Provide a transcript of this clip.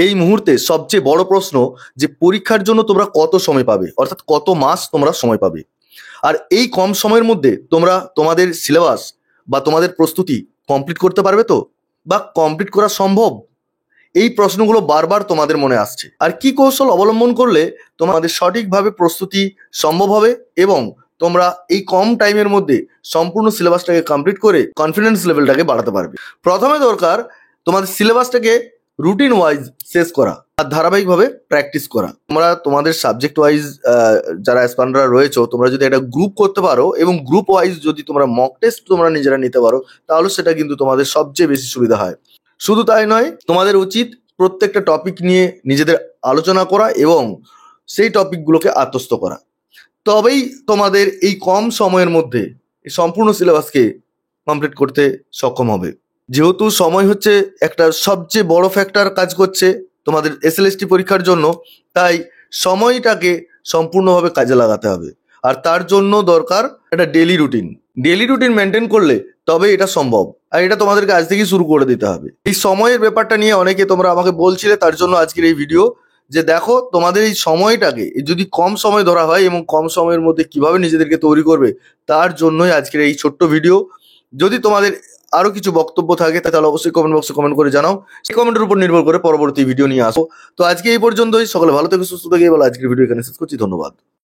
এই মুহূর্তে সবচেয়ে বড় প্রশ্ন যে পরীক্ষার জন্য তোমরা কত সময় পাবে, অর্থাৎ কত মাস তোমরা সময় পাবে। আর এই কম সময়ের মধ্যে তোমরা তোমাদের সিলেবাস বা তোমাদের প্রস্তুতি কমপ্লিট করতে পারবে তো, বা কমপ্লিট করা সম্ভব? এই প্রশ্নগুলো বারবার তোমাদের মনে আসছে। আর কি কৌশল অবলম্বন করলে তোমাদের সঠিকভাবে প্রস্তুতি সম্ভব হবে এবং তোমরা এই কম টাইমের মধ্যে সম্পূর্ণ সিলেবাসটাকে কমপ্লিট করে কনফিডেন্স লেভেলটাকে বাড়াতে পারবে। প্রথমে দরকার তোমাদের সিলেবাসটাকে রুটিন ওয়াইজ শেষ করা আর ধারাবাহিকভাবে প্র্যাকটিস করা। তোমরা তোমাদের সাবজেক্ট ওয়াইজ যারা অ্যাসপারেন্টরা রয়েছো, তোমরা যদি একটা গ্রুপ করতে পারো এবং গ্রুপ ওয়াইজ যদি তোমরা মক টেস্ট তোমরা নিজেরা নিতে পারো, তাহলে সেটা কিন্তু তোমাদের সবচেয়ে বেশি সুবিধা হয়। শুধু তাই নয়, তোমাদের উচিত প্রত্যেকটা টপিক নিয়ে নিজেদের আলোচনা করা এবং সেই টপিকগুলোকে আত্মস্থ করা। তবেই তোমাদের এই কম সময়ের মধ্যে এই সম্পূর্ণ সিলেবাসকে কমপ্লিট করতে সক্ষম হবে। যেহেতু সময় হচ্ছে একটা সবচেয়ে বড় ফ্যাক্টর কাজ করছে তোমাদের এসএলএসটি পরীক্ষার জন্য, তাই সময়টাকে সম্পূর্ণভাবে কাজে লাগাতে হবে। আর তার জন্য দরকার একটা ডেলি রুটিন মেনটেন করলে তবে এটা সম্ভব। আর এটা তোমাদেরকে আজ থেকেই শুরু করে দিতে হবে। এই সময়ের ব্যাপারটা নিয়ে অনেকে তোমরা আমাকে বলছিলে, তার জন্য আজকের এই ভিডিও। যে দেখো, তোমাদের এই সময়টাকে যদি কম সময় ধরা হয় এবং কম সময়ের মধ্যে কিভাবে নিজেদেরকে তৈরি করবে, তার জন্যই আজকের এই ছোট্ট ভিডিও। যদি তোমাদের আরো কিছু বক্তব্য থাকে তাহলে অবশ্যই কমেন্ট বক্সে কমেন্ট করে জানাও। সেই কমেন্টের উপর নির্ভর করে পরবর্তী ভিডিও নিয়ে আসো। তো আজকে এই পর্যন্তই। সকলে ভালো থেকে সুস্থ থেকে বলো। আজকের ভিডিও এখানে শেষ করছি। ধন্যবাদ।